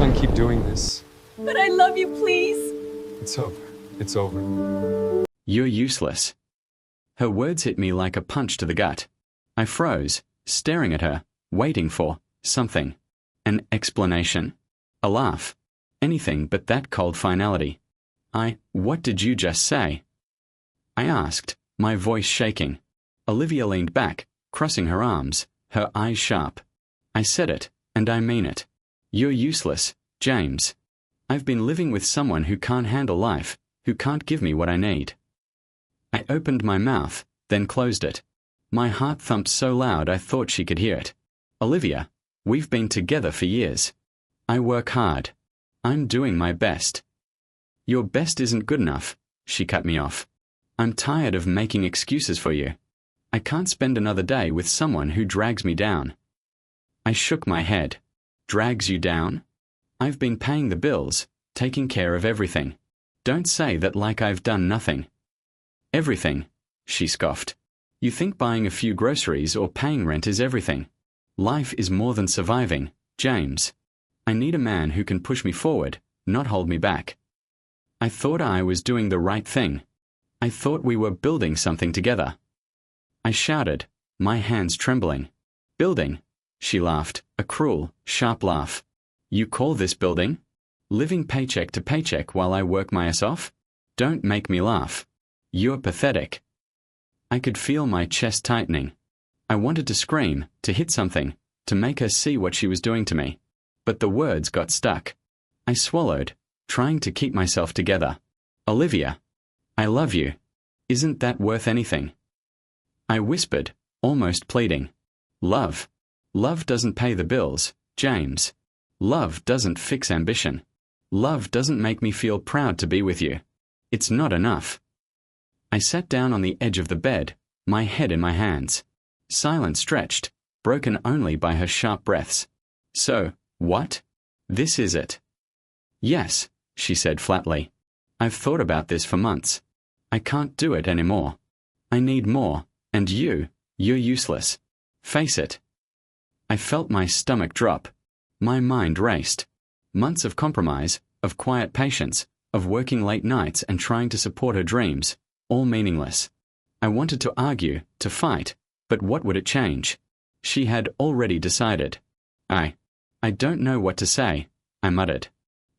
can't keep doing this. But I love you, please. It's over. It's over. You're useless. Her words hit me like a punch to the gut. I froze, staring at her, waiting for something. An explanation. A laugh. Anything but that cold finality. What did you just say? I asked, my voice shaking. Olivia leaned back, crossing her arms, her eyes sharp. I said it, and I mean it. You're useless, James. I've been living with someone who can't handle life, who can't give me what I need. I opened my mouth, then closed it. My heart thumped so loud I thought she could hear it. Olivia, we've been together for years. I work hard. I'm doing my best. Your best isn't good enough, she cut me off. I'm tired of making excuses for you. I can't spend another day with someone who drags me down. I shook my head. Drags you down? I've been paying the bills, taking care of everything. Don't say that like I've done nothing. Everything, she scoffed. You think buying a few groceries or paying rent is everything. Life is more than surviving, James. I need a man who can push me forward, not hold me back. I thought I was doing the right thing. I thought we were building something together. I shouted, my hands trembling. Building? She laughed, a cruel, sharp laugh. You call this building? Living paycheck to paycheck while I work my ass off? Don't make me laugh. You're pathetic. I could feel my chest tightening. I wanted to scream, to hit something, to make her see what she was doing to me. But the words got stuck. I swallowed, trying to keep myself together. Olivia, I love you. Isn't that worth anything? I whispered, almost pleading. Love. Love doesn't pay the bills, James. Love doesn't fix ambition. Love doesn't make me feel proud to be with you. It's not enough. I sat down on the edge of the bed, my head in my hands. Silence stretched, broken only by her sharp breaths. So, what? This is it. Yes, she said flatly. I've thought about this for months. I can't do it anymore. I need more, and you're useless. Face it. I felt my stomach drop. My mind raced. Months of compromise, of quiet patience, of working late nights and trying to support her dreams, all meaningless. I wanted to argue, to fight, but what would it change? She had already decided. I don't know what to say, I muttered.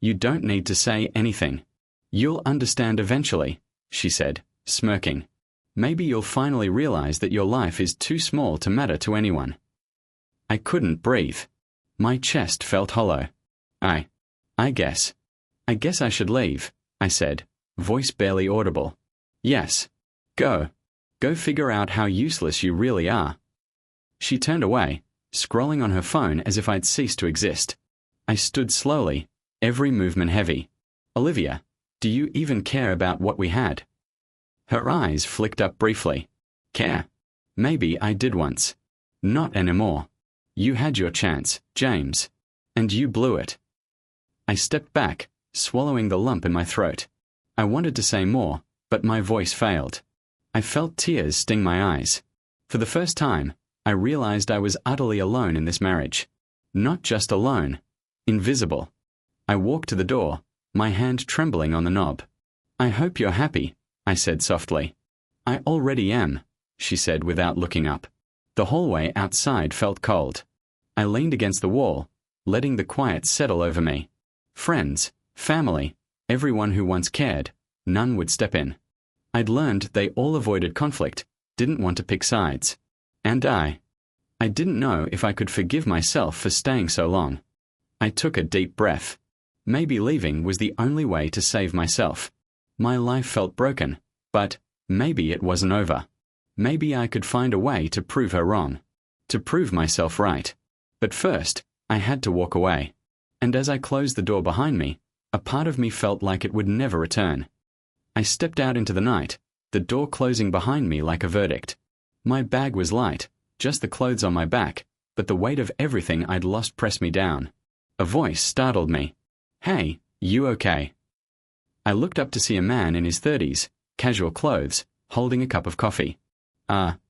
You don't need to say anything. You'll understand eventually, she said, smirking. Maybe you'll finally realize that your life is too small to matter to anyone. I couldn't breathe. My chest felt hollow. I guess I should leave, I said, voice barely audible. Yes. Go. Go figure out how useless you really are. She turned away, scrolling on her phone as if I'd ceased to exist. I stood slowly, every movement heavy. Olivia, do you even care about what we had? Her eyes flicked up briefly. Care? Maybe I did once. Not anymore. You had your chance, James. And you blew it. I stepped back, swallowing the lump in my throat. I wanted to say more, but my voice failed. I felt tears sting my eyes. For the first time, I realized I was utterly alone in this marriage. Not just alone. Invisible. I walked to the door, my hand trembling on the knob. I hope you're happy, I said softly. I already am, she said without looking up. The hallway outside felt cold. I leaned against the wall, letting the quiet settle over me. Friends, family, everyone who once cared, none would step in. I'd learned they all avoided conflict, didn't want to pick sides. And I didn't know if I could forgive myself for staying so long. I took a deep breath. Maybe leaving was the only way to save myself. My life felt broken, but maybe it wasn't over. Maybe I could find a way to prove her wrong, to prove myself right. But first, I had to walk away. And as I closed the door behind me, a part of me felt like it would never return. I stepped out into the night, the door closing behind me like a verdict. My bag was light, just the clothes on my back, but the weight of everything I'd lost pressed me down. A voice startled me. Hey, you okay? I looked up to see a man in his 30s, casual clothes, holding a cup of coffee.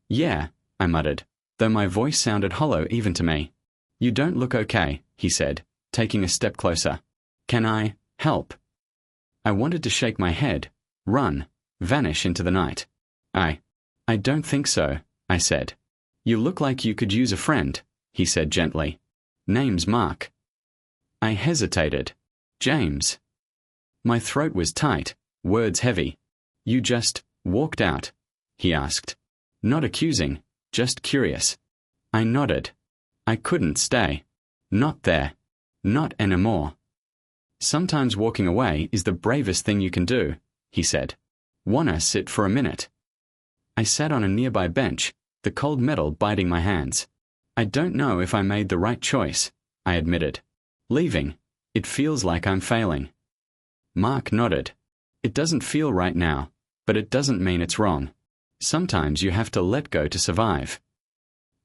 Yeah, I muttered, though my voice sounded hollow even to me. You don't look okay, he said, taking a step closer. Can I help? I wanted to shake my head, run, vanish into the night. I don't think so, I said. You look like you could use a friend, he said gently. Name's Mark. I hesitated. James. My throat was tight, words heavy. You just walked out, he asked. Not accusing, just curious. I nodded. I couldn't stay. Not there. Not anymore. Sometimes walking away is the bravest thing you can do, he said. Wanna sit for a minute? I sat on a nearby bench, the cold metal biting my hands. I don't know if I made the right choice, I admitted. Leaving. It feels like I'm failing. Mark nodded. It doesn't feel right now, but it doesn't mean it's wrong. Sometimes you have to let go to survive.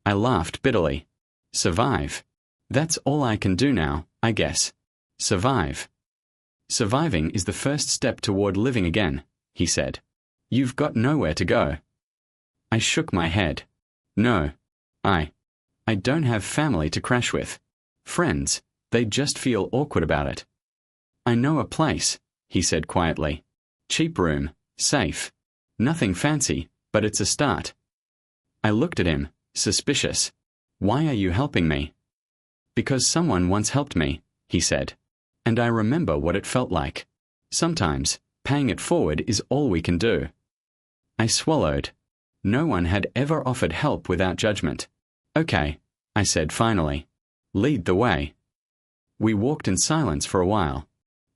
I laughed bitterly. Survive. That's all I can do now, I guess. Survive. Surviving is the first step toward living again, he said. You've got nowhere to go. I shook my head. No. I don't have family to crash with. Friends, they just feel awkward about it. I know a place, he said quietly. Cheap room, safe. Nothing fancy, but it's a start. I looked at him, suspicious. Why are you helping me? Because someone once helped me, he said. And I remember what it felt like. Sometimes, paying it forward is all we can do. I swallowed. No one had ever offered help without judgment. Okay, I said finally. Lead the way. We walked in silence for a while.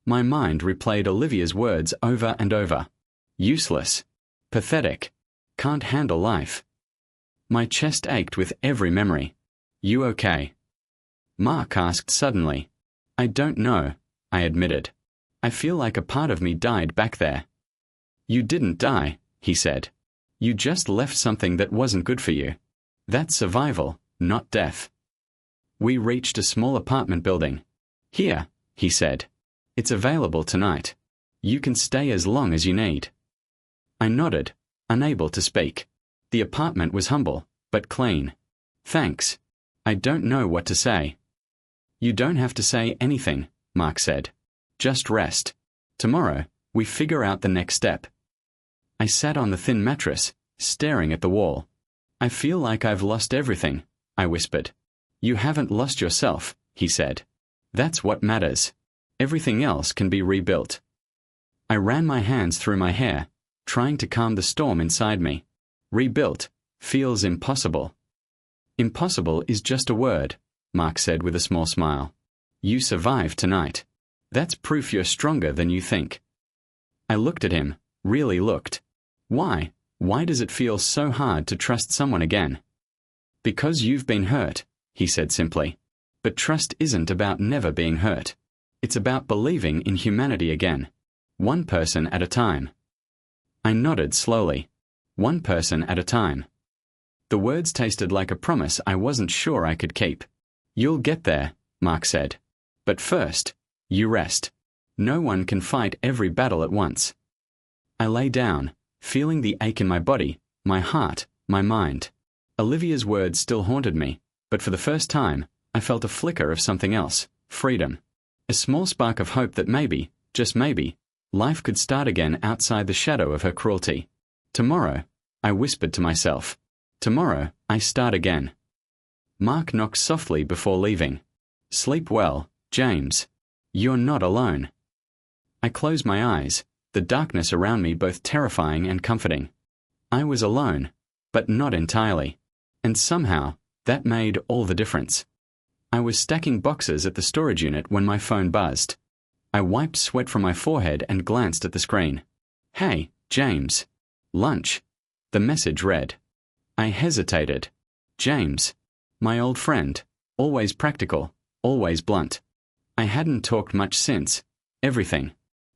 My mind replayed Olivia's words over and over. Useless. Pathetic. Can't handle life. My chest ached with every memory. You okay? Mark asked suddenly. I don't know, I admitted. I feel like a part of me died back there. You didn't die, he said. You just left something that wasn't good for you. That's survival, not death. We reached a small apartment building. Here, he said. It's available tonight. You can stay as long as you need. I nodded, unable to speak. The apartment was humble, but clean. Thanks. I don't know what to say. You don't have to say anything, Mark said. Just rest. Tomorrow, we figure out the next step. I sat on the thin mattress, staring at the wall. I feel like I've lost everything, I whispered. You haven't lost yourself, he said. That's what matters. Everything else can be rebuilt. I ran my hands through my hair, trying to calm the storm inside me. Rebuilt feels impossible. Impossible is just a word, Mark said with a small smile. You survived tonight. That's proof you're stronger than you think. I looked at him, really looked. Why? Why does it feel so hard to trust someone again? Because you've been hurt, he said simply. But trust isn't about never being hurt. It's about believing in humanity again. One person at a time. I nodded slowly. One person at a time. The words tasted like a promise I wasn't sure I could keep. You'll get there, Mark said. But first, you rest. No one can fight every battle at once. I lay down, feeling the ache in my body, my heart, my mind. Olivia's words still haunted me, but for the first time, I felt a flicker of something else, freedom. A small spark of hope that maybe, just maybe, life could start again outside the shadow of her cruelty. Tomorrow, I whispered to myself. Tomorrow, I start again. Mark knocked softly before leaving. Sleep well, James. You're not alone. I closed my eyes, the darkness around me both terrifying and comforting. I was alone, but not entirely. And somehow, that made all the difference. I was stacking boxes at the storage unit when my phone buzzed. I wiped sweat from my forehead and glanced at the screen. Hey, James. Lunch. The message read. I hesitated. James. My old friend. Always practical, always blunt. I hadn't talked much since. Everything.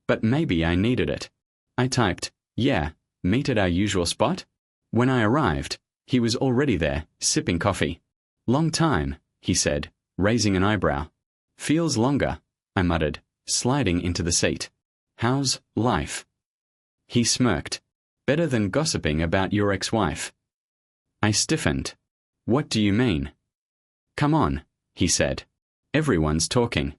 But maybe I needed it. I typed, yeah, meet at our usual spot? When I arrived, he was already there, sipping coffee. Long time, he said, raising an eyebrow. Feels longer, I muttered, sliding into the seat. How's life? He smirked. Better than gossiping about your ex-wife. I stiffened. What do you mean? Come on, he said. Everyone's talking.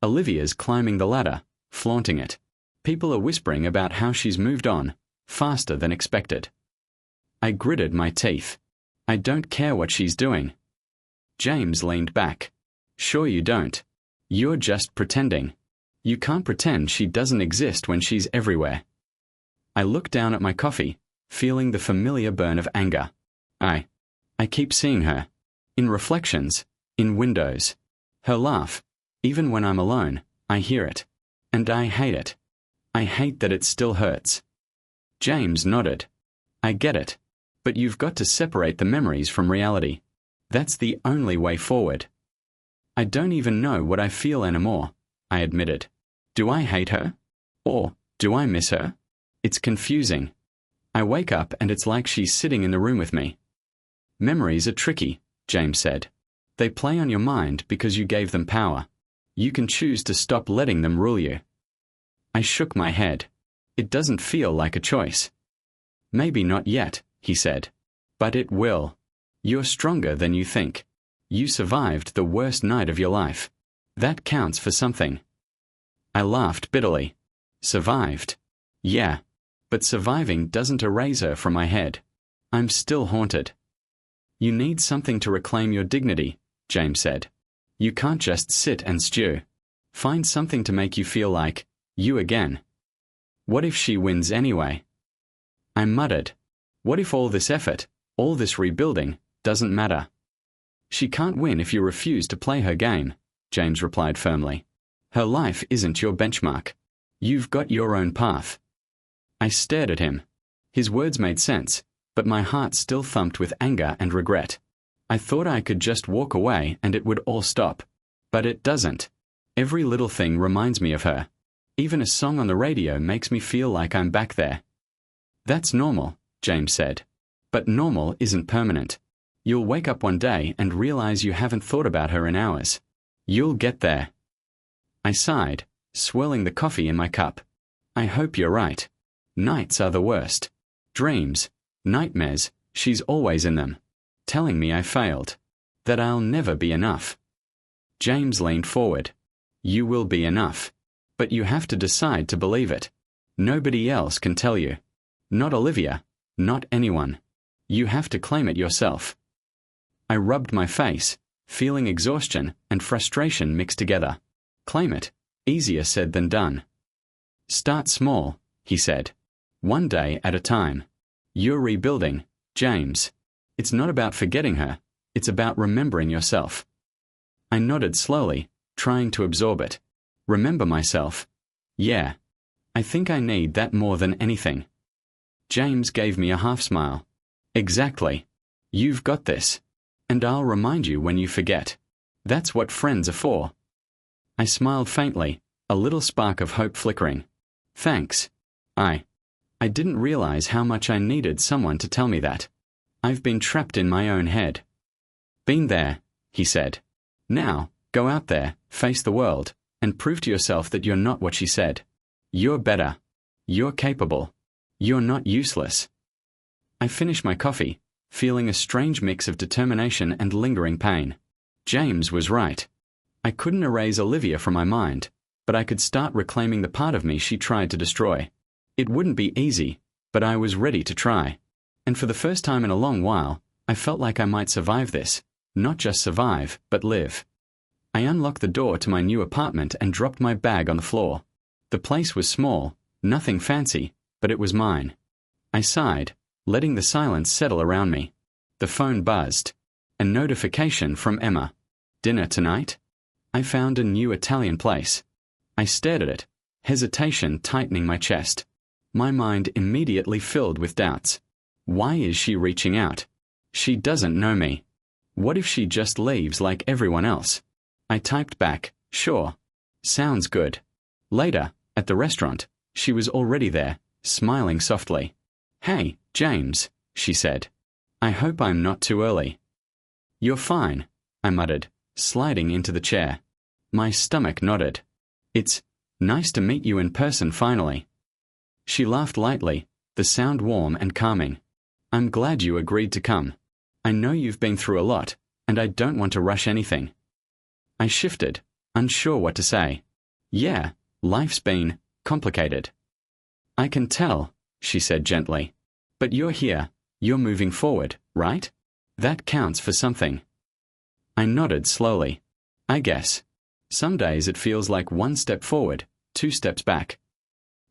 Olivia's climbing the ladder, flaunting it. People are whispering about how she's moved on, faster than expected. I gritted my teeth. I don't care what she's doing. James leaned back. Sure you don't. You're just pretending. You can't pretend she doesn't exist when she's everywhere. I looked down at my coffee, feeling the familiar burn of anger. I keep seeing her. In reflections, in windows. Her laugh. Even when I'm alone, I hear it. And I hate it. I hate that it still hurts. James nodded. I get it. But you've got to separate the memories from reality. That's the only way forward. I don't even know what I feel anymore, I admitted. Do I hate her? Or do I miss her? It's confusing. I wake up and it's like she's sitting in the room with me. Memories are tricky, James said. They play on your mind because you gave them power. You can choose to stop letting them rule you. I shook my head. It doesn't feel like a choice. Maybe not yet, he said. But it will. You're stronger than you think. You survived the worst night of your life. That counts for something. I laughed bitterly. Survived? Yeah. But surviving doesn't erase her from my head. I'm still haunted. You need something to reclaim your dignity, James said. You can't just sit and stew. Find something to make you feel like you again. What if she wins anyway? I muttered. What if all this effort, all this rebuilding, doesn't matter? She can't win if you refuse to play her game, James replied firmly. Her life isn't your benchmark. You've got your own path. I stared at him. His words made sense, but my heart still thumped with anger and regret. I thought I could just walk away and it would all stop. But it doesn't. Every little thing reminds me of her. Even a song on the radio makes me feel like I'm back there. That's normal, James said. But normal isn't permanent. You'll wake up one day and realize you haven't thought about her in hours. You'll get there. I sighed, swirling the coffee in my cup. I hope you're right. Nights are the worst. Dreams, nightmares, she's always in them. Telling me I failed. That I'll never be enough. James leaned forward. You will be enough. But you have to decide to believe it. Nobody else can tell you. Not Olivia. Not anyone. You have to claim it yourself. I rubbed my face, feeling exhaustion and frustration mixed together. Claim it. Easier said than done. Start small, he said. One day at a time. You're rebuilding, James. It's not about forgetting her. It's about remembering yourself. I nodded slowly, trying to absorb it. Remember myself. Yeah. I think I need that more than anything. James gave me a half smile. Exactly. You've got this. And I'll remind you when you forget. That's what friends are for. I smiled faintly, a little spark of hope flickering. Thanks. I didn't realize how much I needed someone to tell me that. I've been trapped in my own head. Been there, he said. Now, go out there, face the world, and prove to yourself that you're not what she said. You're better. You're capable. You're not useless. I finished my coffee, feeling a strange mix of determination and lingering pain. James was right. I couldn't erase Olivia from my mind, but I could start reclaiming the part of me she tried to destroy. It wouldn't be easy, but I was ready to try. And for the first time in a long while, I felt like I might survive this. Not just survive, but live. I unlocked the door to my new apartment and dropped my bag on the floor. The place was small, nothing fancy, but it was mine. I sighed, letting the silence settle around me. The phone buzzed. A notification from Emma. Dinner tonight? I found a new Italian place. I stared at it, hesitation tightening my chest. My mind immediately filled with doubts. Why is she reaching out? She doesn't know me. What if she just leaves like everyone else? I typed back, sure. Sounds good. Later, at the restaurant, she was already there, smiling softly. Hey, James, she said. I hope I'm not too early. You're fine, I muttered, sliding into the chair. My stomach nodded. It's nice to meet you in person finally. She laughed lightly, the sound warm and calming. I'm glad you agreed to come. I know you've been through a lot, and I don't want to rush anything. I shifted, unsure what to say. Yeah, life's been complicated. I can tell, she said gently. But you're here, you're moving forward, right? That counts for something. I nodded slowly. I guess. Some days it feels like one step forward, 2 steps back.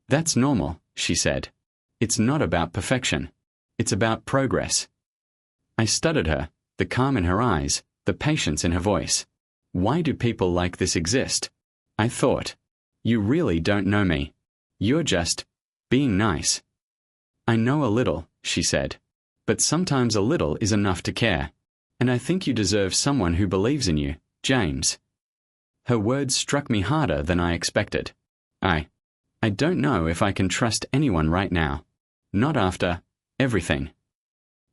That's normal, she said. It's not about perfection. It's about progress. I studied her, the calm in her eyes, the patience in her voice. Why do people like this exist? I thought. You really don't know me. You're just being nice. I know a little, she said. But sometimes a little is enough to care. And I think you deserve someone who believes in you, James. Her words struck me harder than I expected. I don't know if I can trust anyone right now. Not after everything.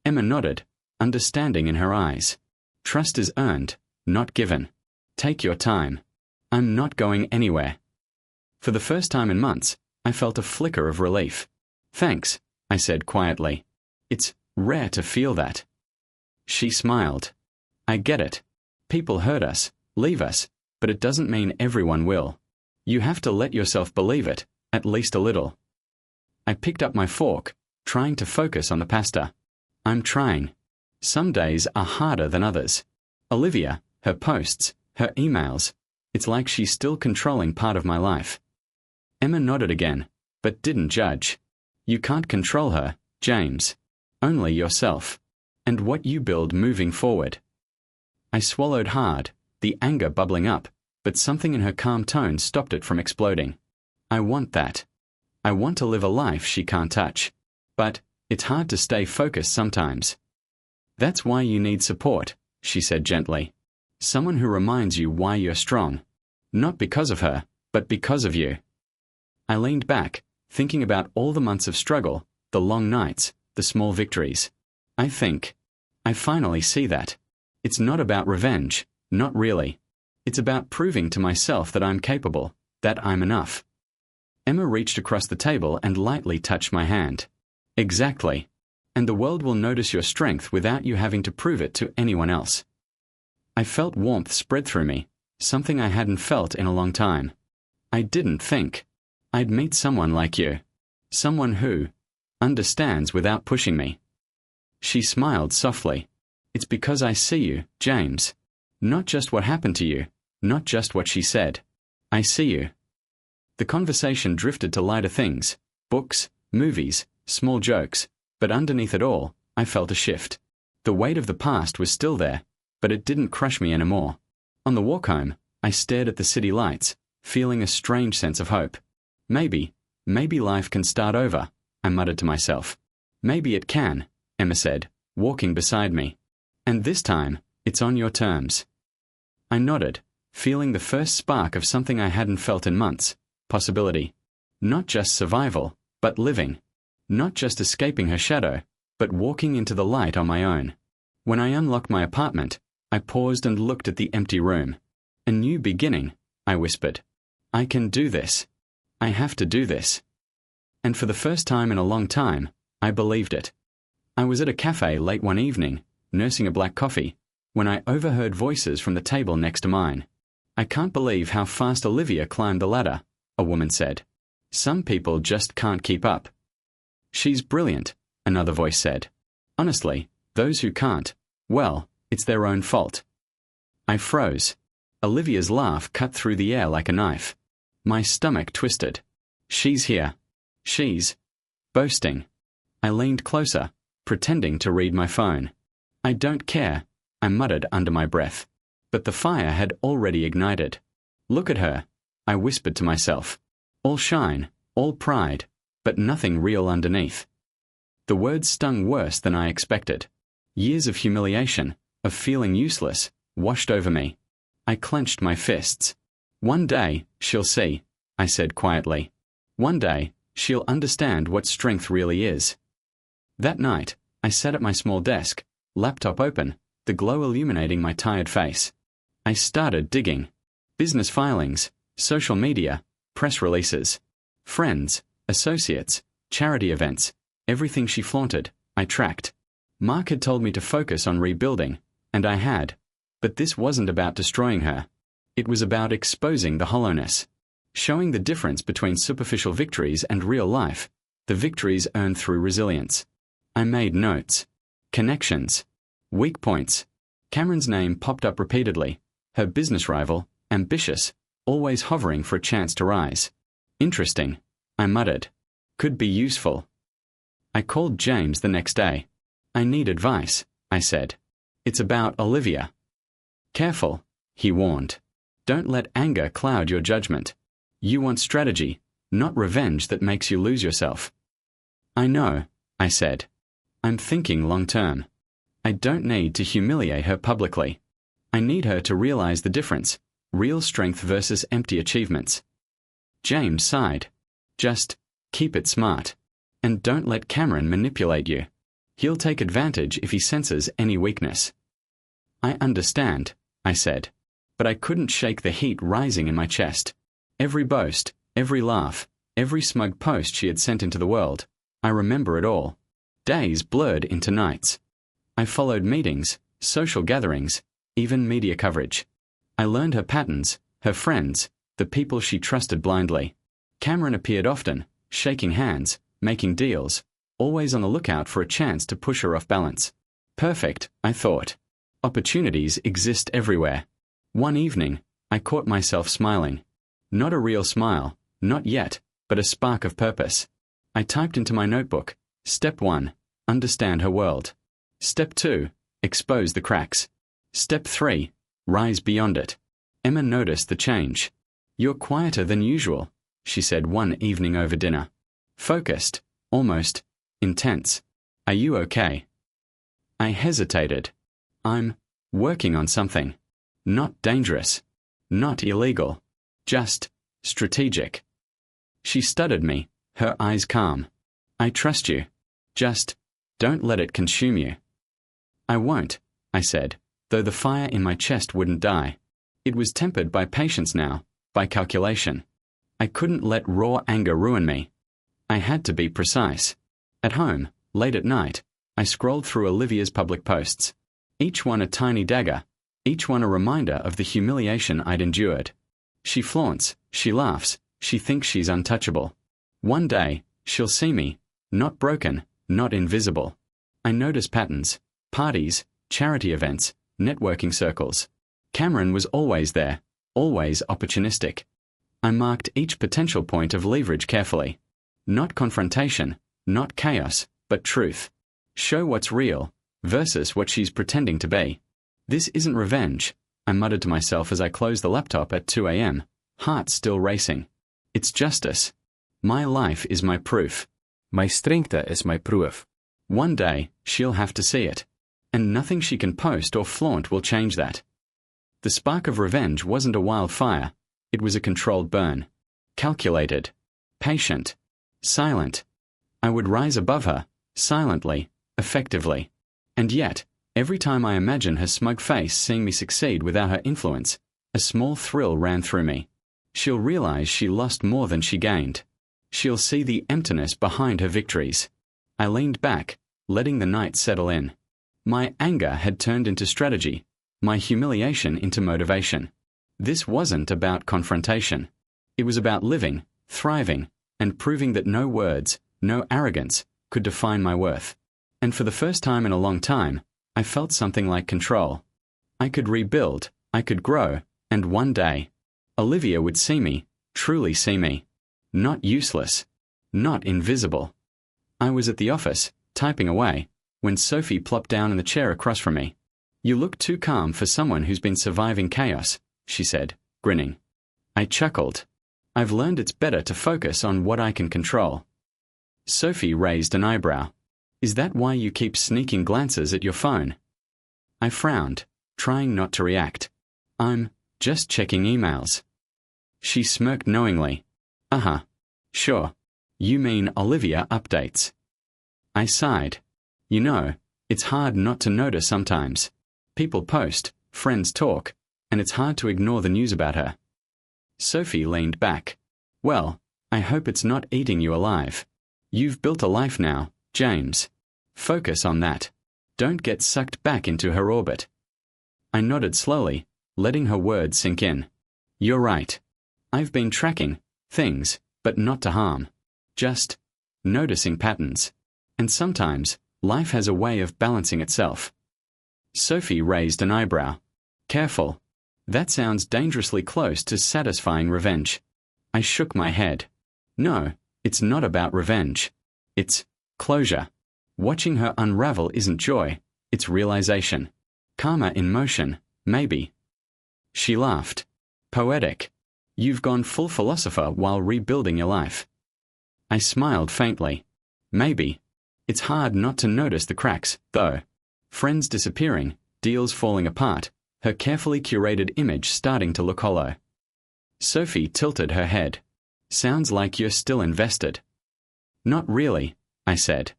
Emma nodded, understanding in her eyes. Trust is earned, not given. Take your time. I'm not going anywhere. For the first time in months, I felt a flicker of relief. Thanks, I said quietly. It's rare to feel that. She smiled. I get it. People hurt us, leave us, but it doesn't mean everyone will. You have to let yourself believe it, at least a little. I picked up my fork, trying to focus on the pasta. I'm trying. Some days are harder than others. Olivia, her posts, her emails, it's like she's still controlling part of my life. Emma nodded again, but didn't judge. You can't control her, James. Only yourself. And what you build moving forward. I swallowed hard, the anger bubbling up, but something in her calm tone stopped it from exploding. I want that. I want to live a life she can't touch. But it's hard to stay focused sometimes. That's why you need support, she said gently. Someone who reminds you why you're strong. Not because of her, but because of you. I leaned back, thinking about all the months of struggle, the long nights, the small victories. I finally see that. It's not about revenge, not really. It's about proving to myself that I'm capable, that I'm enough. Emma reached across the table and lightly touched my hand. Exactly. And the world will notice your strength without you having to prove it to anyone else. I felt warmth spread through me, something I hadn't felt in a long time. I didn't think I'd meet someone like you. Someone who understands without pushing me. She smiled softly. It's because I see you, James. Not just what happened to you, not just what she said. I see you. The conversation drifted to lighter things, books, movies, small jokes, but underneath it all, I felt a shift. The weight of the past was still there, but it didn't crush me anymore. On the walk home, I stared at the city lights, feeling a strange sense of hope. Maybe life can start over, I muttered to myself. Maybe it can, Emma said, walking beside me. And this time, it's on your terms. I nodded, feeling the first spark of something I hadn't felt in months, possibility. Not just survival, but living. Not just escaping her shadow, but walking into the light on my own. When I unlocked my apartment, I paused and looked at the empty room. A new beginning, I whispered. I can do this. I have to do this. And for the first time in a long time, I believed it. I was at a cafe late one evening, nursing a black coffee, when I overheard voices from the table next to mine. I can't believe how fast Olivia climbed the ladder, a woman said. Some people just can't keep up. She's brilliant, another voice said. Honestly, those who can't, well, it's their own fault. I froze. Olivia's laugh cut through the air like a knife. My stomach twisted. She's here. She's boasting. I leaned closer, pretending to read my phone. I don't care, I muttered under my breath. But the fire had already ignited. Look at her, I whispered to myself. All shine, all pride, but nothing real underneath. The words stung worse than I expected. Years of humiliation, of feeling useless, washed over me. I clenched my fists. One day, she'll see, I said quietly. One day, she'll understand what strength really is. That night, I sat at my small desk, laptop open, the glow illuminating my tired face. I started digging. Business filings, social media, press releases, friends, associates, charity events, everything she flaunted, I tracked. Mark had told me to focus on rebuilding, and I had. But this wasn't about destroying her. It was about exposing the hollowness. showing the difference between superficial victories and real life, the victories earned through resilience. I made notes. Connections. Weak points. Cameron's name popped up repeatedly. Her business rival, ambitious, always hovering for a chance to rise. Interesting, I muttered. Could be useful. I called James the next day. I need advice, I said. It's about Olivia. Careful, he warned. Don't let anger cloud your judgment. You want strategy, not revenge that makes you lose yourself. I know, I said. I'm thinking long term. I don't need to humiliate her publicly. I need her to realize the difference, real strength versus empty achievements. James sighed. Just keep it smart. And don't let Cameron manipulate you. He'll take advantage if he senses any weakness. I understand, I said, but I couldn't shake the heat rising in my chest. Every boast, every laugh, every smug post she had sent into the world, I remember it all. Days blurred into nights. I followed meetings, social gatherings, even media coverage. I learned her patterns, her friends, the people she trusted blindly. Cameron appeared often, shaking hands, making deals, always on the lookout for a chance to push her off balance. Perfect, I thought. Opportunities exist everywhere. One evening, I caught myself smiling. Not a real smile, not yet, but a spark of purpose. I typed into my notebook, Step 1, understand her world. Step 2, expose the cracks. Step 3, rise beyond it. Emma noticed the change. You're quieter than usual, she said one evening over dinner. Focused, almost intense. Are you okay? I hesitated. I'm working on something. Not dangerous. Not illegal. Just strategic. She studied me, her eyes calm. I trust you. Just don't let it consume you. I won't, I said, though the fire in my chest wouldn't die. It was tempered by patience now, by calculation. I couldn't let raw anger ruin me. I had to be precise. At home, late at night, I scrolled through Olivia's public posts. Each one a tiny dagger, each one a reminder of the humiliation I'd endured. She flaunts, she laughs, she thinks she's untouchable. One day, she'll see me, not broken, not invisible. I notice patterns, parties, charity events, networking circles. Cameron was always there, always opportunistic. I marked each potential point of leverage carefully. Not confrontation, not chaos, but truth. Show what's real, versus what she's pretending to be. This isn't revenge, I muttered to myself as I closed the laptop at 2 a.m., heart still racing. It's justice. My life is my proof. My strengte is my proof. One day, she'll have to see it. And nothing she can post or flaunt will change that. The spark of revenge wasn't a wildfire. It was a controlled burn. Calculated. Patient. Silent. I would rise above her, silently, effectively. And yet, every time I imagine her smug face seeing me succeed without her influence, a small thrill ran through me. She'll realize she lost more than she gained. She'll see the emptiness behind her victories. I leaned back, letting the night settle in. My anger had turned into strategy, my humiliation into motivation. This wasn't about confrontation. It was about living, thriving, and proving that no words, no arrogance, could define my worth. And for the first time in a long time, I felt something like control. I could rebuild, I could grow, and one day, Olivia would see me, truly see me. Not useless. Not invisible. I was at the office, typing away, when Sophie plopped down in the chair across from me. You look too calm for someone who's been surviving chaos, she said, grinning. I chuckled. I've learned it's better to focus on what I can control. Sophie raised an eyebrow. Is that why you keep sneaking glances at your phone? I frowned, trying not to react. I'm just checking emails. She smirked knowingly. Uh-huh. Sure. You mean Olivia updates. I sighed. You know, it's hard not to notice sometimes. People post, friends talk, and it's hard to ignore the news about her. Sophie leaned back. Well, I hope it's not eating you alive. You've built a life now, James. Focus on that. Don't get sucked back into her orbit. I nodded slowly, letting her words sink in. You're right. I've been tracking things, but not to harm. Just noticing patterns. And sometimes, life has a way of balancing itself. Sophie raised an eyebrow. Careful. That sounds dangerously close to satisfying revenge. I shook my head. No, it's not about revenge. It's closure. Watching her unravel isn't joy, it's realization. Karma in motion, maybe. She laughed. Poetic. You've gone full philosopher while rebuilding your life. I smiled faintly. Maybe. It's hard not to notice the cracks, though. Friends disappearing, deals falling apart, her carefully curated image starting to look hollow. Sophie tilted her head. Sounds like you're still invested. Not really, I said.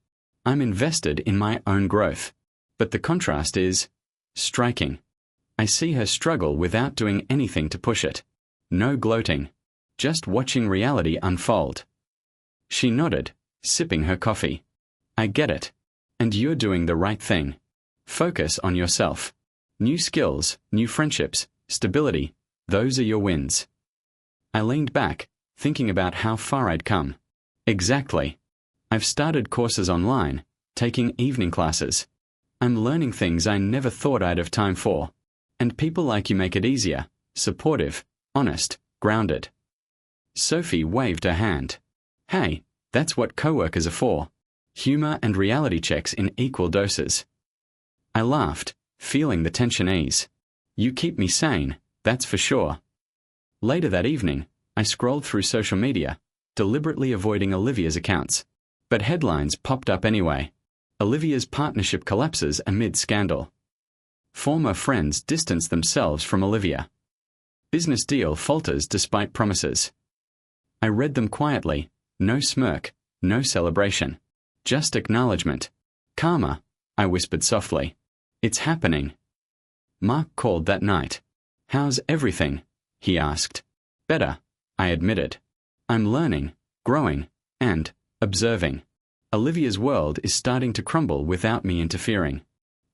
I'm invested in my own growth. But the contrast is striking. I see her struggle without doing anything to push it. No gloating. Just watching reality unfold. She nodded, sipping her coffee. I get it. And you're doing the right thing. Focus on yourself. New skills, new friendships, stability, those are your wins. I leaned back, thinking about how far I'd come. Exactly. I've started courses online, taking evening classes. I'm learning things I never thought I'd have time for. And people like you make it easier, supportive, honest, grounded. Sophie waved her hand. Hey, that's what coworkers are for. Humor and reality checks in equal doses. I laughed, feeling the tension ease. You keep me sane, that's for sure. Later that evening, I scrolled through social media, deliberately avoiding Olivia's accounts. But headlines popped up anyway. Olivia's partnership collapses amid scandal. Former friends distance themselves from Olivia. Business deal falters despite promises. I read them quietly, no smirk, no celebration. Just acknowledgement. Karma, I whispered softly. It's happening. Mark called that night. How's everything? He asked. Better, I admitted. I'm learning, growing, and observing. Olivia's world is starting to crumble without me interfering.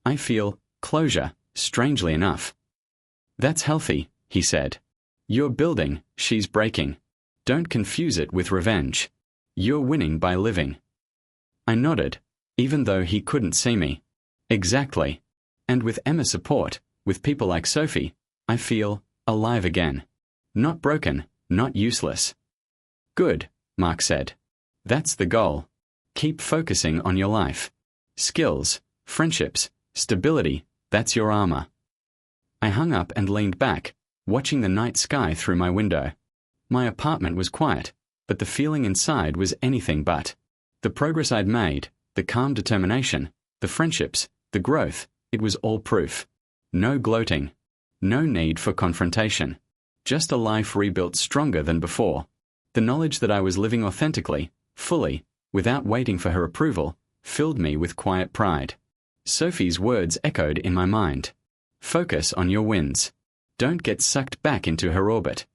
I feel closure, strangely enough. That's healthy, he said. You're building, she's breaking. Don't confuse it with revenge. You're winning by living. I nodded, even though he couldn't see me. Exactly. And with Emma's support, with people like Sophie, I feel alive again. Not broken, not useless. Good, Mark said. That's the goal. Keep focusing on your life. Skills, friendships, stability, that's your armor. I hung up and leaned back, watching the night sky through my window. My apartment was quiet, but the feeling inside was anything but. The progress I'd made, the calm determination, the friendships, the growth, it was all proof. No gloating. No need for confrontation. Just a life rebuilt stronger than before. The knowledge that I was living authentically, fully, without waiting for her approval, filled me with quiet pride. Sophie's words echoed in my mind. Focus on your wins. Don't get sucked back into her orbit.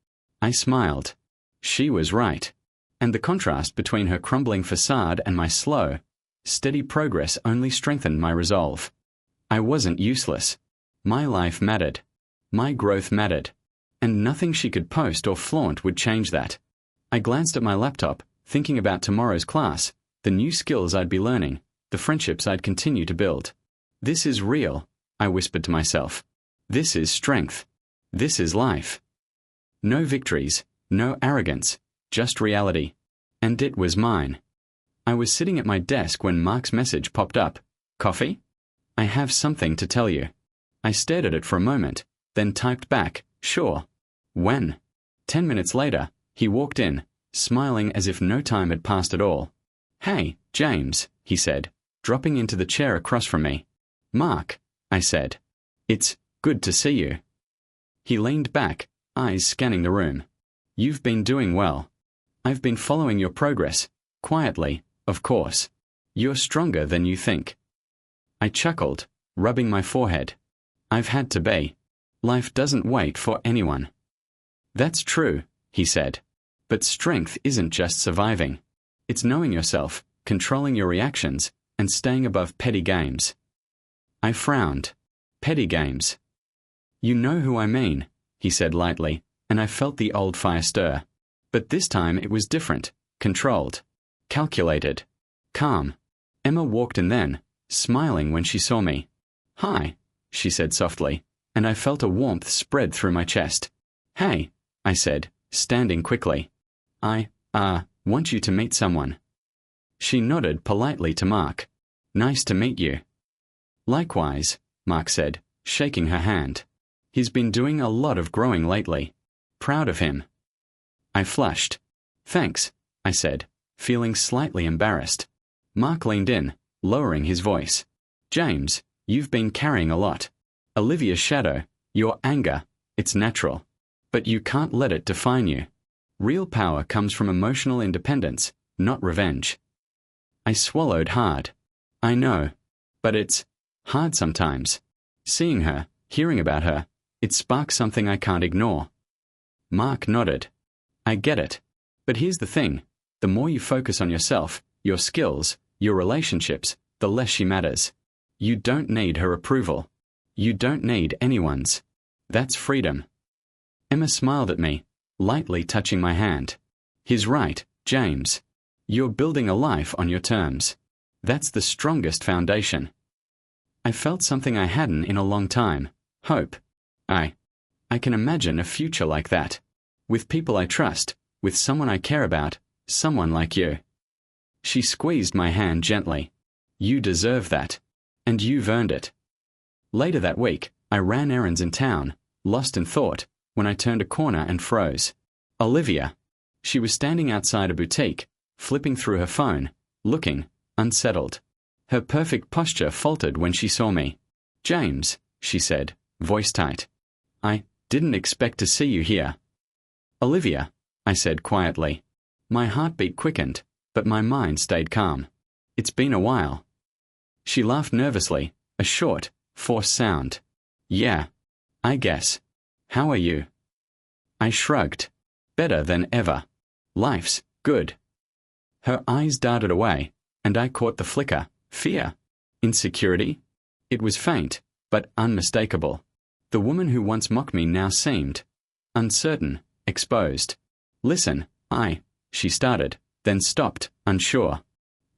I smiled. She was right. And the contrast between her crumbling facade and my slow, steady progress only strengthened my resolve. I wasn't useless. My life mattered. My growth mattered. And nothing she could post or flaunt would change that. I glanced at my laptop, thinking about tomorrow's class, the new skills I'd be learning, the friendships I'd continue to build. This is real, I whispered to myself. This is strength. This is life. No victories, no arrogance, just reality. And it was mine. I was sitting at my desk when Mark's message popped up. Coffee? I have something to tell you. I stared at it for a moment, then typed back, sure. When? 10 minutes later, he walked in, smiling as if no time had passed at all. Hey, James, he said, dropping into the chair across from me. Mark, I said. It's good to see you. He leaned back, eyes scanning the room. You've been doing well. I've been following your progress, quietly, of course. You're stronger than you think. I chuckled, rubbing my forehead. I've had to be. Life doesn't wait for anyone. That's true, he said. But strength isn't just surviving. It's knowing yourself, controlling your reactions, and staying above petty games. I frowned. Petty games. You know who I mean, he said lightly, and I felt the old fire stir. But this time it was different, controlled, calculated, calm. Emma walked in then, smiling when she saw me. "Hi," she said softly, and I felt a warmth spread through my chest. "Hey," I said, standing quickly. I want you to meet someone." She nodded politely to Mark. "Nice to meet you." "Likewise," Mark said, shaking her hand. "He's been doing a lot of growing lately. Proud of him." I flushed. "Thanks," I said, feeling slightly embarrassed. Mark leaned in, lowering his voice. "James, you've been carrying a lot. Olivia's shadow, your anger, it's natural. But you can't let it define you. Real power comes from emotional independence, not revenge." I swallowed hard. "I know. But it's hard sometimes. Seeing her, hearing about her, it sparks something I can't ignore." Mark nodded. "I get it. But here's the thing. The more you focus on yourself, your skills, your relationships, the less she matters. You don't need her approval. You don't need anyone's. That's freedom." Emma smiled at me, lightly touching my hand. "He's right, James. You're building a life on your terms. That's the strongest foundation." I felt something I hadn't in a long time. Hope. I can imagine a future like that. With people I trust, with someone I care about, someone like you. She squeezed my hand gently. "You deserve that. And you've earned it." Later that week, I ran errands in town, lost in thought, when I turned a corner and froze. Olivia. She was standing outside a boutique, flipping through her phone, looking unsettled. Her perfect posture faltered when she saw me. "James," she said, voice tight. "I didn't expect to see you here." "Olivia," I said quietly. My heartbeat quickened, but my mind stayed calm. "It's been a while." She laughed nervously, a short, forced sound. "Yeah, I guess. How are you?" I shrugged. "Better than ever. Life's good." Her eyes darted away, and I caught the flicker. Fear? Insecurity? It was faint, but unmistakable. The woman who once mocked me now seemed uncertain, exposed. "Listen, she started, then stopped, unsure.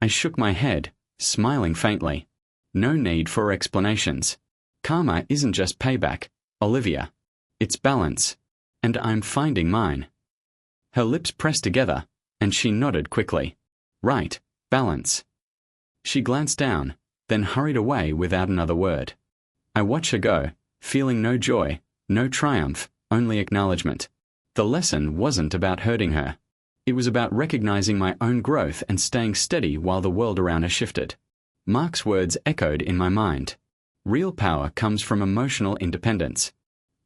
I shook my head, smiling faintly. "No need for explanations. Karma isn't just payback, Olivia. It's balance. And I'm finding mine." Her lips pressed together, and she nodded quickly. "Right, balance." She glanced down, then hurried away without another word. I watched her go, feeling no joy, no triumph, only acknowledgement. The lesson wasn't about hurting her. It was about recognizing my own growth and staying steady while the world around her shifted. Mark's words echoed in my mind. Real power comes from emotional independence.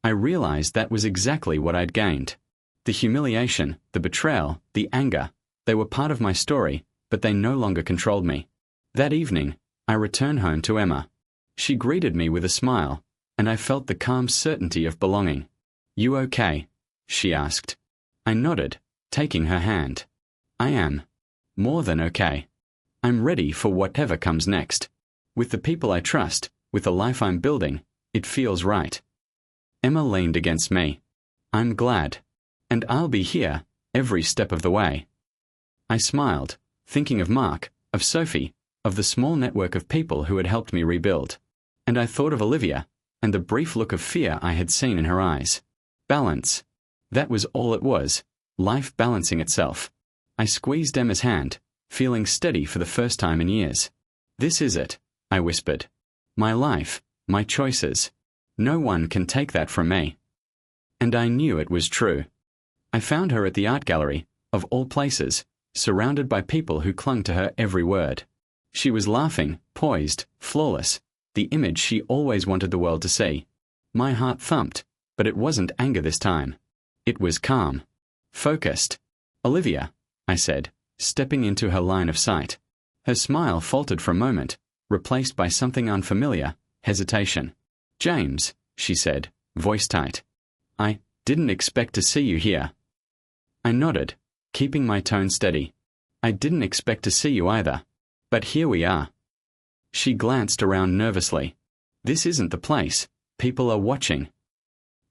I realized that was exactly what I'd gained. The humiliation, the betrayal, the anger, they were part of my story, but they no longer controlled me. That evening, I returned home to Emma. She greeted me with a smile, and I felt the calm certainty of belonging. "You okay?" she asked. I nodded, taking her hand. "I am. More than okay. I'm ready for whatever comes next. With the people I trust, with the life I'm building, it feels right." Emma leaned against me. "I'm glad. And I'll be here, every step of the way." I smiled, thinking of Mark, of Sophie, of the small network of people who had helped me rebuild. And I thought of Olivia, and the brief look of fear I had seen in her eyes. Balance. That was all it was, life balancing itself. I squeezed Emma's hand, feeling steady for the first time in years. "This is it," I whispered. "My life, my choices. No one can take that from me." And I knew it was true. I found her at the art gallery, of all places, surrounded by people who clung to her every word. She was laughing, poised, flawless, the image she always wanted the world to see. My heart thumped, but it wasn't anger this time. It was calm. Focused. "Olivia," I said, stepping into her line of sight. Her smile faltered for a moment, replaced by something unfamiliar, hesitation. "James," she said, voice tight. "I didn't expect to see you here." I nodded, keeping my tone steady. "I didn't expect to see you either. But here we are." She glanced around nervously. "This isn't the place. People are watching."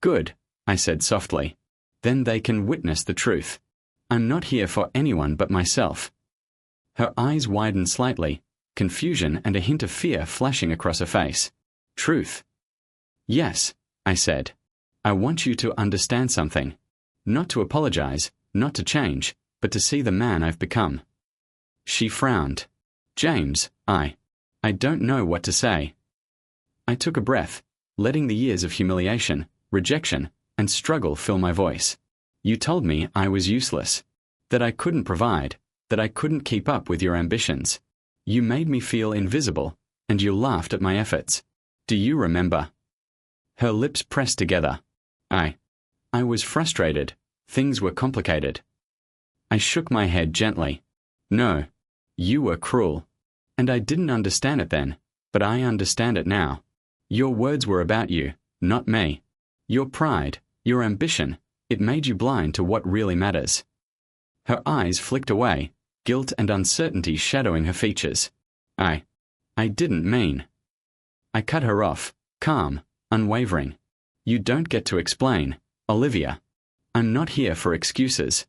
"Good," I said softly. Then they can witness the truth. I'm not here for anyone but myself. Her eyes widened slightly, confusion and a hint of fear flashing across her face. Truth. Yes, I said. I want you to understand something. Not to apologize, not to change, but to see the man I've become. She frowned. James, I don't know what to say. I took a breath, letting the years of humiliation, rejection, and struggle fill my voice. You told me I was useless, that I couldn't provide, that I couldn't keep up with your ambitions. You made me feel invisible, and you laughed at my efforts. Do you remember? Her lips pressed together. I was frustrated. Things were complicated. I shook my head gently. No, you were cruel. And I didn't understand it then, but I understand it now. Your words were about you, not me. Your pride, your ambition, it made you blind to what really matters. Her eyes flicked away, guilt and uncertainty shadowing her features. I didn't mean. I cut her off, calm, unwavering. You don't get to explain, Olivia. I'm not here for excuses.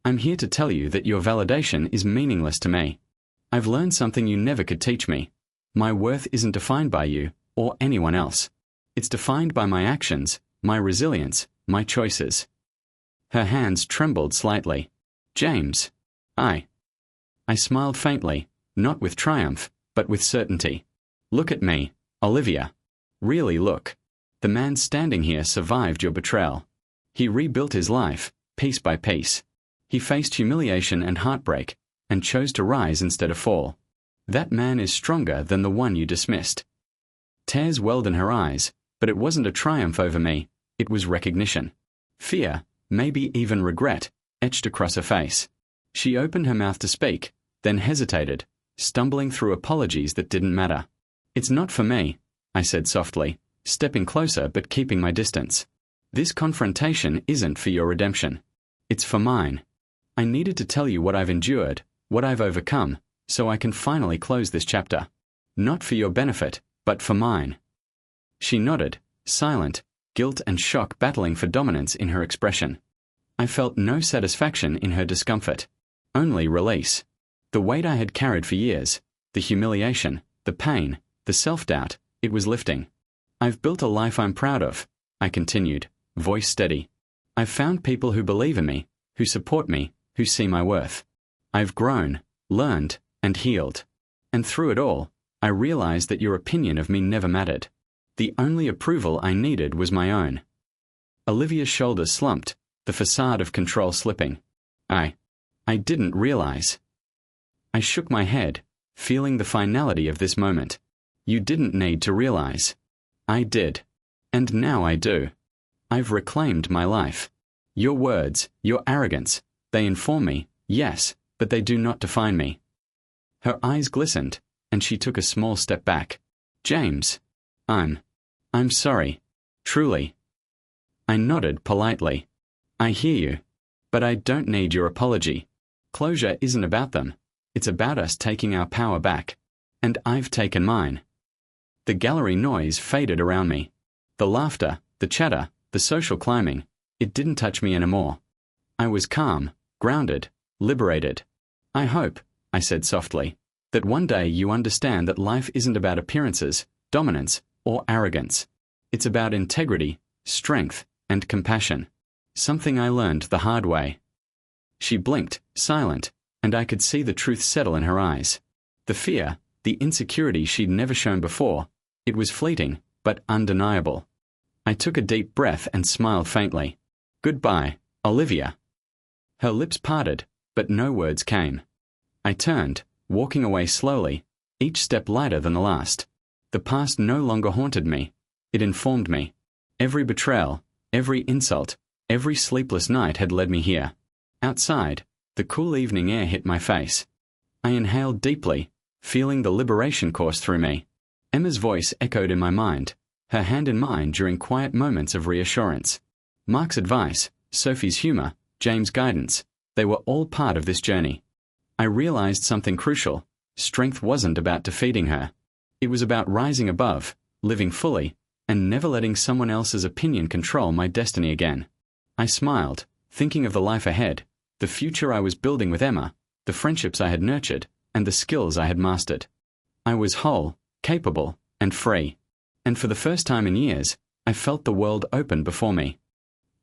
I'm here to tell you that your validation is meaningless to me. I've learned something you never could teach me. My worth isn't defined by you or anyone else. It's defined by my actions, my resilience, my choices. Her hands trembled slightly. James. I smiled faintly, not with triumph, but with certainty. Look at me, Olivia. Really look. The man standing here survived your betrayal. He rebuilt his life, piece by piece. He faced humiliation and heartbreak, and chose to rise instead of fall. That man is stronger than the one you dismissed. Tears welled in her eyes, but it wasn't a triumph over me, it was recognition. Fear, maybe even regret, etched across her face. She opened her mouth to speak, then hesitated, stumbling through apologies that didn't matter. It's not for me, I said softly, stepping closer but keeping my distance. This confrontation isn't for your redemption. It's for mine. I needed to tell you what I've endured, what I've overcome, so I can finally close this chapter. Not for your benefit, but for mine. She nodded, silent, guilt and shock battling for dominance in her expression. I felt no satisfaction in her discomfort, only release. The weight I had carried for years, the humiliation, the pain, the self-doubt, it was lifting. I've built a life I'm proud of, I continued, voice steady. I've found people who believe in me, who support me, who see my worth. I've grown, learned, and healed. And through it all, I realized that your opinion of me never mattered. The only approval I needed was my own. Olivia's shoulders slumped, the facade of control slipping. I didn't realize. I shook my head, feeling the finality of this moment. You didn't need to realize. I did. And now I do. I've reclaimed my life. Your words, your arrogance, they inform me, yes, but they do not define me. Her eyes glistened, and she took a small step back. James, I'm sorry. Truly. I nodded politely. I hear you. But I don't need your apology. Closure isn't about them. It's about us taking our power back. And I've taken mine. The gallery noise faded around me. The laughter, the chatter, the social climbing, it didn't touch me anymore. I was calm, grounded, liberated. I hope, I said softly, that one day you understand that life isn't about appearances, dominance, or arrogance. It's about integrity, strength, and compassion. Something I learned the hard way. She blinked, silent, and I could see the truth settle in her eyes. The fear, the insecurity she'd never shown before, it was fleeting, but undeniable. I took a deep breath and smiled faintly. Goodbye, Olivia. Her lips parted, but no words came. I turned, walking away slowly, each step lighter than the last. The past no longer haunted me. It informed me. Every betrayal, every insult, every sleepless night had led me here. Outside, the cool evening air hit my face. I inhaled deeply, feeling the liberation course through me. Emma's voice echoed in my mind, her hand in mine during quiet moments of reassurance. Mark's advice, Sophie's humor, James' guidance, they were all part of this journey. I realized something crucial. Strength wasn't about defeating her. It was about rising above, living fully, and never letting someone else's opinion control my destiny again. I smiled, thinking of the life ahead, the future I was building with Emma, the friendships I had nurtured, and the skills I had mastered. I was whole, capable, and free. And for the first time in years, I felt the world open before me.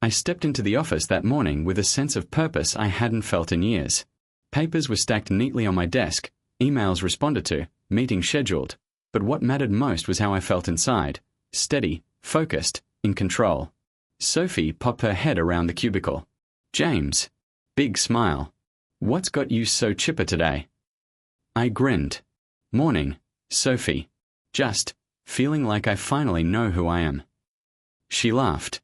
I stepped into the office that morning with a sense of purpose I hadn't felt in years. Papers were stacked neatly on my desk, emails responded to, meetings scheduled, but what mattered most was how I felt inside, steady, focused, in control. Sophie popped her head around the cubicle. "James." Big smile. "What's got you so chipper today?" I grinned. "Morning, Sophie. Just feeling like I finally know who I am." She laughed.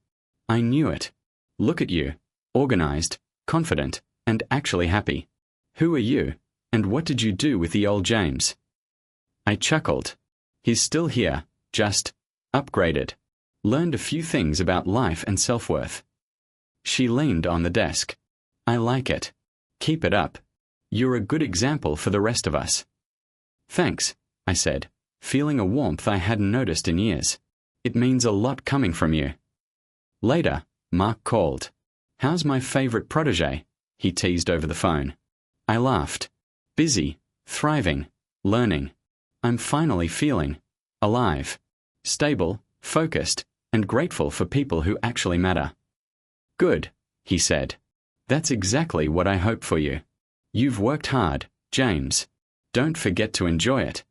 "I knew it. Look at you, organized, confident, and actually happy. Who are you, and what did you do with the old James?" I chuckled. "He's still here, just upgraded. Learned a few things about life and self-worth." She leaned on the desk. "I like it. Keep it up. You're a good example for the rest of us." "Thanks," I said, feeling a warmth I hadn't noticed in years. "It means a lot coming from you." Later, Mark called. "How's my favorite protege?" he teased over the phone. I laughed. "Busy, thriving, learning. I'm finally feeling alive, stable, focused, and grateful for people who actually matter." "Good," he said. "That's exactly what I hope for you. You've worked hard, James. Don't forget to enjoy it."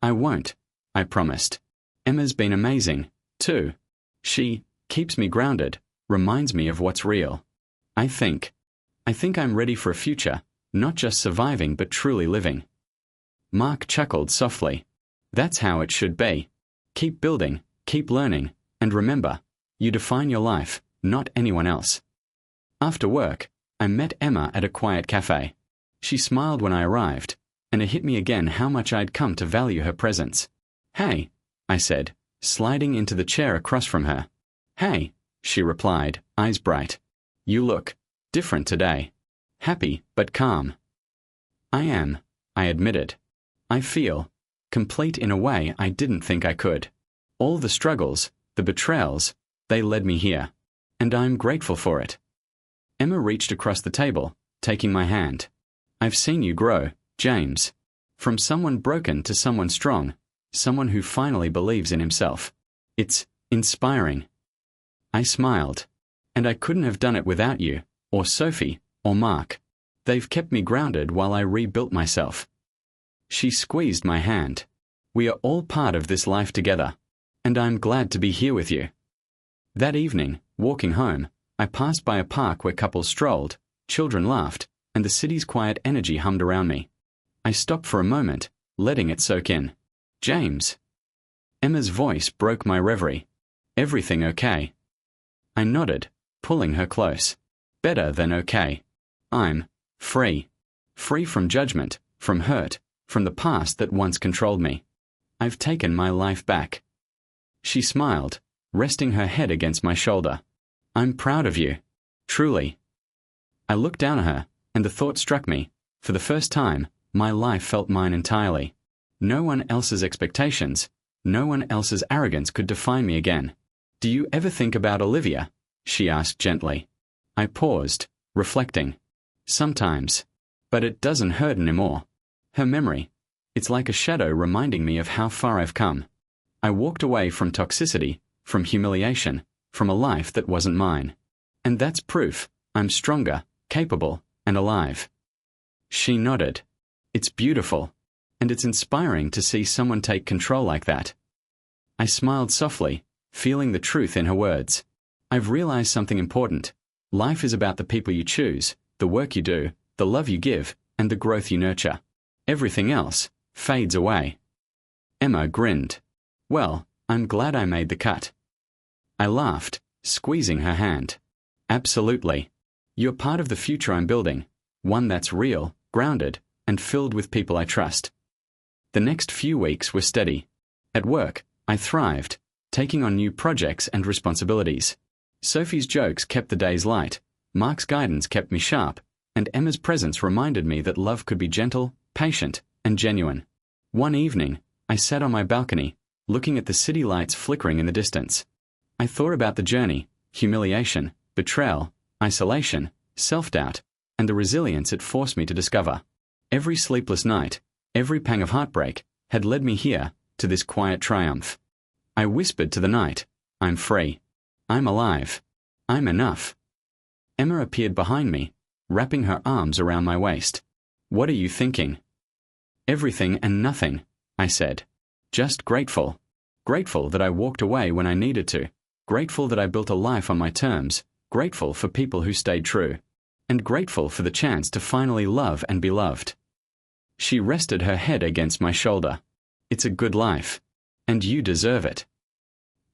"I won't," I promised. "Emma's been amazing, too. She keeps me grounded, reminds me of what's real. I think I'm ready for a future, not just surviving but truly living." Mark chuckled softly. "That's how it should be. Keep building, keep learning, and remember, you define your life, not anyone else." After work, I met Emma at a quiet cafe. She smiled when I arrived, and it hit me again how much I'd come to value her presence. "Hey," I said, sliding into the chair across from her. "Hey," she replied, eyes bright. "You look different today. Happy but calm." "I am," I admitted. "I feel complete in a way I didn't think I could. All the struggles, the betrayals, they led me here. And I'm grateful for it." Emma reached across the table, taking my hand. "I've seen you grow, James. From someone broken to someone strong, someone who finally believes in himself. It's inspiring." I smiled. "And I couldn't have done it without you, or Sophie, or Mark. They've kept me grounded while I rebuilt myself." She squeezed my hand. "We are all part of this life together, and I'm glad to be here with you." That evening, walking home, I passed by a park where couples strolled, children laughed, and the city's quiet energy hummed around me. I stopped for a moment, letting it soak in. "James." Emma's voice broke my reverie. "Everything okay?" I nodded, pulling her close. "Better than okay. I'm free. Free from judgment, from hurt, from the past that once controlled me. I've taken my life back." She smiled, resting her head against my shoulder. "I'm proud of you. Truly." I looked down at her, and the thought struck me. For the first time, my life felt mine entirely. No one else's expectations, no one else's arrogance could define me again. "Do you ever think about Olivia?" she asked gently. I paused, reflecting. "Sometimes. But it doesn't hurt anymore. Her memory, it's like a shadow reminding me of how far I've come. I walked away from toxicity, from humiliation, from a life that wasn't mine. And that's proof I'm stronger, capable, and alive." She nodded. "It's beautiful. And it's inspiring to see someone take control like that." I smiled softly, feeling the truth in her words. "I've realized something important. Life is about the people you choose, the work you do, the love you give, and the growth you nurture. Everything else fades away." Emma grinned. "Well, I'm glad I made the cut." I laughed, squeezing her hand. "Absolutely. You're part of the future I'm building, one that's real, grounded, and filled with people I trust." The next few weeks were steady. At work, I thrived, taking on new projects and responsibilities. Sophie's jokes kept the days light, Mark's guidance kept me sharp, and Emma's presence reminded me that love could be gentle, patient, and genuine. One evening, I sat on my balcony, looking at the city lights flickering in the distance. I thought about the journey, humiliation, betrayal, isolation, self-doubt, and the resilience it forced me to discover. Every sleepless night, every pang of heartbreak, had led me here, to this quiet triumph. I whispered to the night, I'm free. I'm alive. I'm enough. Emma appeared behind me, wrapping her arms around my waist. What are you thinking? Everything and nothing, I said. Just grateful. Grateful that I walked away when I needed to. Grateful that I built a life on my terms. Grateful for people who stayed true. And grateful for the chance to finally love and be loved. She rested her head against my shoulder. It's a good life. And you deserve it.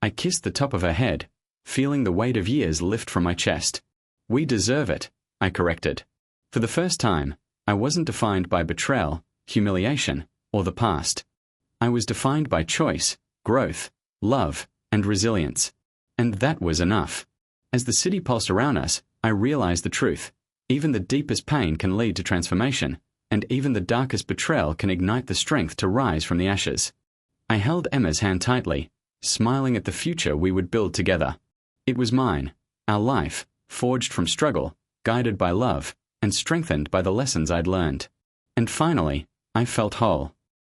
I kissed the top of her head, feeling the weight of years lift from my chest. We deserve it, I corrected. For the first time, I wasn't defined by betrayal, humiliation, or the past. I was defined by choice, growth, love, and resilience. And that was enough. As the city pulsed around us, I realized the truth. Even the deepest pain can lead to transformation, and even the darkest betrayal can ignite the strength to rise from the ashes. I held Emma's hand tightly, smiling at the future we would build together. It was mine, our life, forged from struggle, guided by love, and strengthened by the lessons I'd learned. And finally, I felt whole.